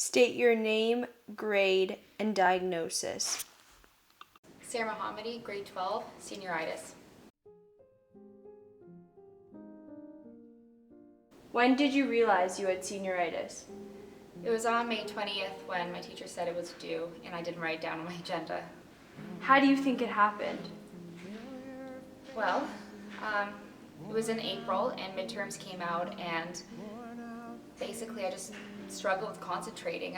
State your name, grade, and diagnosis. Sarah Mohammadi, grade 12, Senioritis. When did you realize you had senioritis? It was on May 20th when my teacher said it was due and I didn't write it down on my agenda. How do you think it happened? Well, it was in April and midterms came out, and basically I just struggled with concentrating.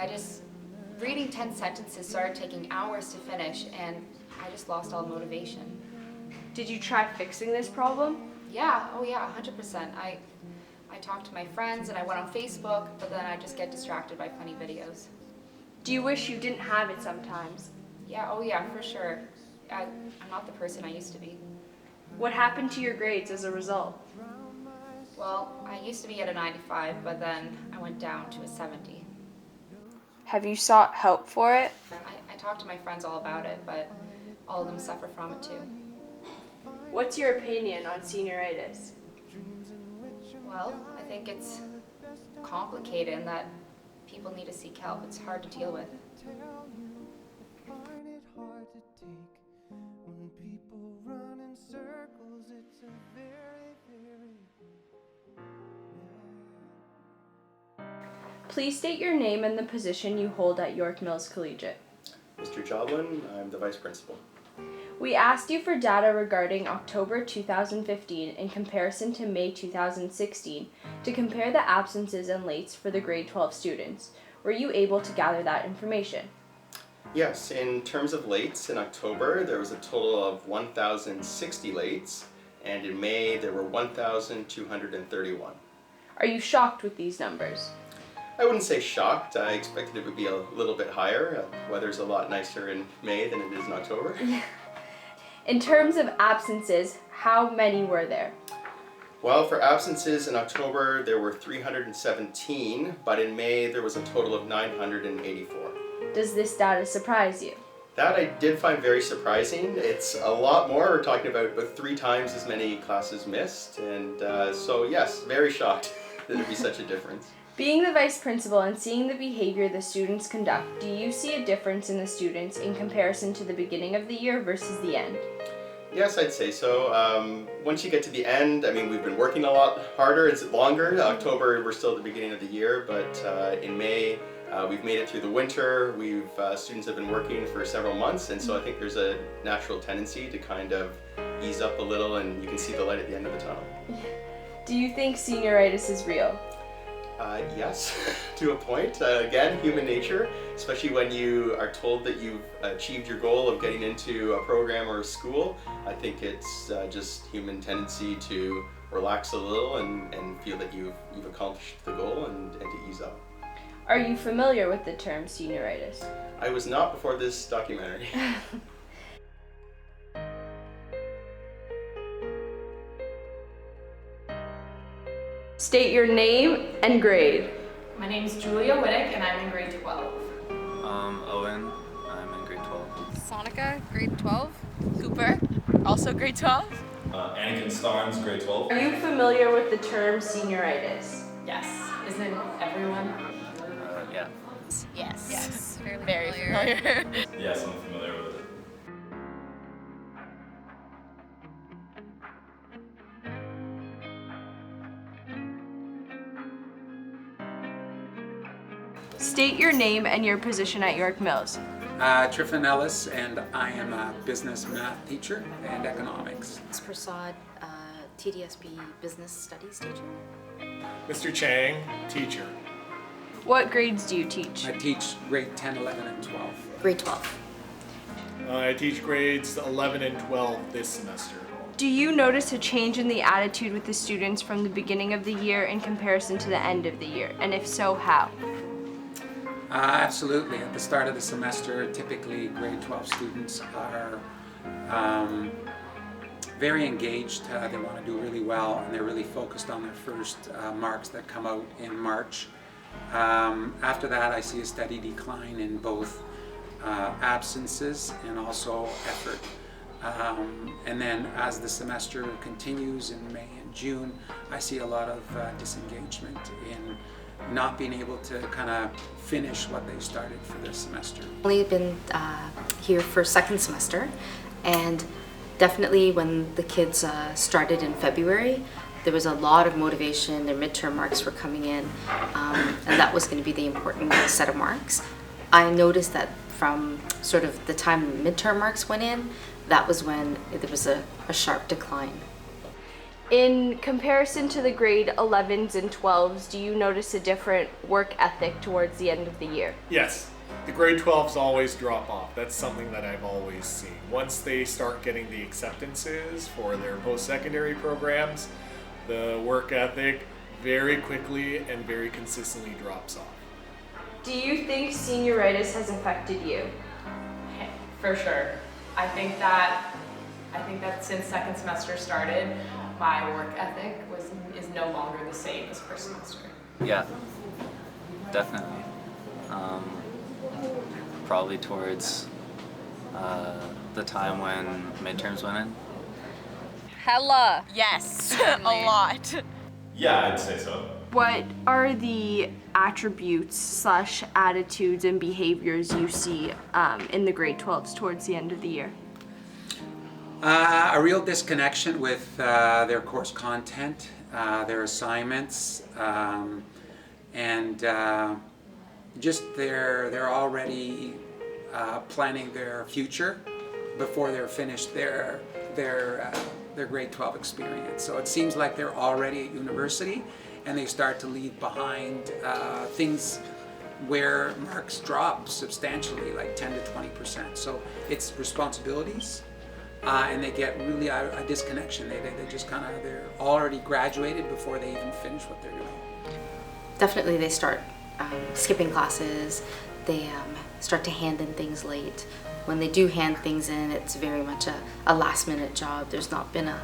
Reading 10 sentences started taking hours to finish, and I just lost all motivation. Did you try fixing this problem? Yeah, 100%. I talked to my friends and I went on Facebook, but then I just get distracted by funny videos. Do you wish you didn't have it sometimes? Yeah, for sure. I'm not the person I used to be. What happened to your grades as a result? Well, I used to be at a 95, but then I went down to a 70. Have you sought help for it? I talked to my friends all about it, but all of them suffer from it too. What's your opinion on senioritis? Well, I think it's complicated and that people need to seek help. It's hard to deal with. Please state your name and the position you hold at York Mills Collegiate. Mr. Joblin, I'm the Vice Principal. We asked you for data regarding October 2015 in comparison to May 2016 to compare the absences and lates for the grade 12 students. Were you able to gather that information? Yes, in terms of lates, in October there was a total of 1,060 lates, and in May there were 1,231. Are you shocked with these numbers? I wouldn't say shocked. I expected it would be a little bit higher. Weather's a lot nicer in May than it is in October. In terms of absences, how many were there? Well, for absences in October there were 317, but in May there was a total of 984. Does this data surprise you? That I did find very surprising. It's a lot more. We're talking about 3 times as many classes missed, and so yes, very shocked that there'd be such a difference. Being the vice principal and seeing the behavior the students conduct, do you see a difference in the students in comparison to the beginning of the year versus the end? Yes, I'd say so. Once you get to the end, I mean, we've been working a lot harder. It's longer. October, we're still at the beginning of the year, but in May, we've made it through the winter. Students have been working for several months, and so I think there's a natural tendency to kind of ease up a little, and you can see the light at the end of the tunnel. Do you think senioritis is real? Yes, to a point. Again, human nature, especially when you are told that you've achieved your goal of getting into a program or a school. I think it's just human tendency to relax a little and feel that you've accomplished the goal and to ease up. Are you familiar with the term senioritis? I was not before this documentary. State your name and grade. My name is Julia Wittick and I'm in grade 12. Owen, I'm in grade 12. Sonica, grade 12. Cooper, also grade 12. Anakin Starnes, grade 12. Are you familiar with the term senioritis? Yes. Isn't everyone? Yeah. Yes. Very familiar. Yes, I'm familiar with it. State your name and your position at York Mills. Triffin Ellis, and I am a business math teacher and economics. Ms. Prasad, TDSB Business Studies teacher. Mr. Chang, teacher. What grades do you teach? I teach grade 10, 11, and 12. Grade 12. I teach grades 11 and 12 this semester. Do you notice a change in the attitude with the students from the beginning of the year in comparison to the end of the year? And if so, how? Absolutely. At the start of the semester, typically grade 12 students are very engaged. They want to do really well, and they're really focused on their first marks that come out in March. After that, I see a steady decline in both absences and also effort. And then as the semester continues in May and June, I see a lot of disengagement in not being able to kind of finish what they started for this semester. I've only been here for second semester, and definitely when the kids started in February, there was a lot of motivation. Their midterm marks were coming in, and that was going to be the important set of marks. I noticed that from sort of the time midterm marks went in, that was when there was a sharp decline. In comparison to the grade 11s and 12s, do you notice a different work ethic towards the end of the year? Yes, the grade 12s always drop off. That's something that I've always seen. Once they start getting the acceptances for their post-secondary programs, the work ethic very quickly and very consistently drops off. Do you think senioritis has affected you? For sure. I think that since second semester started, my work ethic is no longer the same as first semester. Yeah, definitely. Probably towards the time when midterms went in. Hella. Yes, a lot. Yeah, I'd say so. What are the attributes / attitudes and behaviors you see in the grade 12s towards the end of the year? A real disconnection with their course content, their assignments, and just they're already planning their future before they're finished their grade 12 experience. So it seems like they're already at university, and they start to leave behind things where marks drop substantially, like 10 to 20%. So it's responsibilities. And they get really a disconnection. They just kind of, they're already graduated before they even finish what they're doing. Definitely they start skipping classes, they start to hand in things late. When they do hand things in, it's very much a last minute job. There's not been a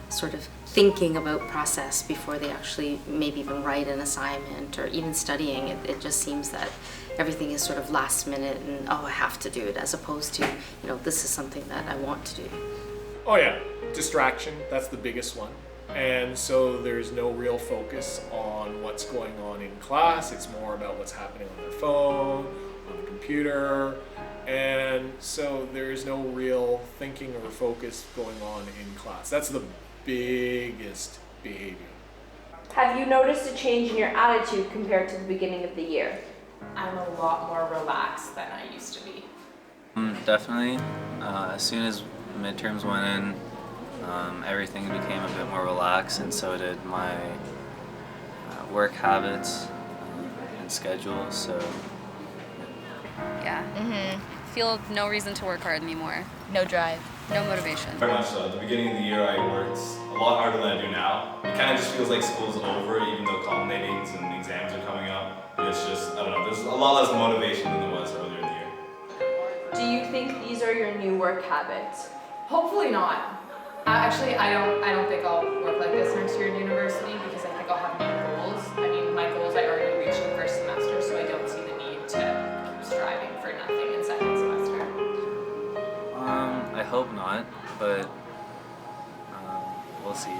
sort of thinking about process before they actually maybe even write an assignment or even studying. It just seems that everything is sort of last minute and, oh, I have to do it, as opposed to, you know, this is something that I want to do. Oh yeah, distraction, that's the biggest one. And so there's no real focus on what's going on in class. It's more about what's happening on their phone, on the computer. And so there is no real thinking or focus going on in class. That's the biggest behavior. Have you noticed a change in your attitude compared to the beginning of the year? I'm a lot more relaxed than I used to be. Definitely. As soon as midterms went in, everything became a bit more relaxed, and so did my work habits and schedule. So Yeah. Feel no reason to work hard anymore. No drive. No motivation. Very much so. At the beginning of the year, I worked a lot harder than I do now. It kind of just feels like school's over, even though culminatings and exams are coming up. It's just, I don't know, there's a lot less motivation than there was earlier in the year. Do you think these are your new work habits? Hopefully not. Actually, I don't think I'll work like this next year in university because I think I'll have new goals. I mean, my goals I already reached in first semester, so I don't see the need to keep striving for nothing in second semester. I hope not, but we'll see.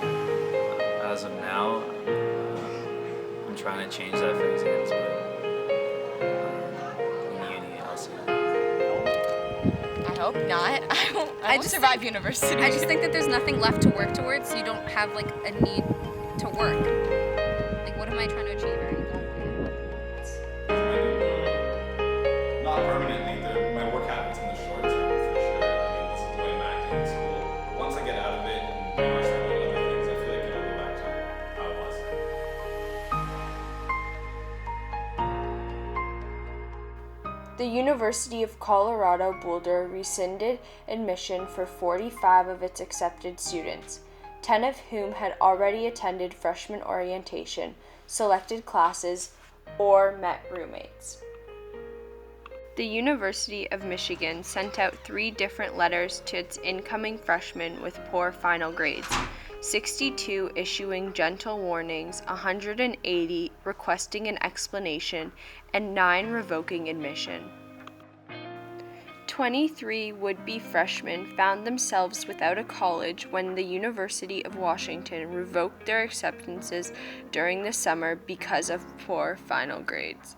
As of now, I'm trying to change that for exams, but in uni, I'll see. I hope not. I just survive university. I just think that there's nothing left to work towards, so you don't have like a need to work. Like, what am I trying to achieve? Not permanently. My work habits in the short term, for sure. I mean, this is the way I'm acting in school. Once I get out of it and I start doing other things, I feel like it'll go back to how it was. The University of Colorado Boulder rescinded admission for 45 of its accepted students, 10 of whom had already attended freshman orientation, selected classes, or met roommates. The University of Michigan sent out 3 different letters to its incoming freshmen with poor final grades, 62 issuing gentle warnings, 180 requesting an explanation, and 9 revoking admission. 23 would-be freshmen found themselves without a college when the University of Washington revoked their acceptances during the summer because of poor final grades.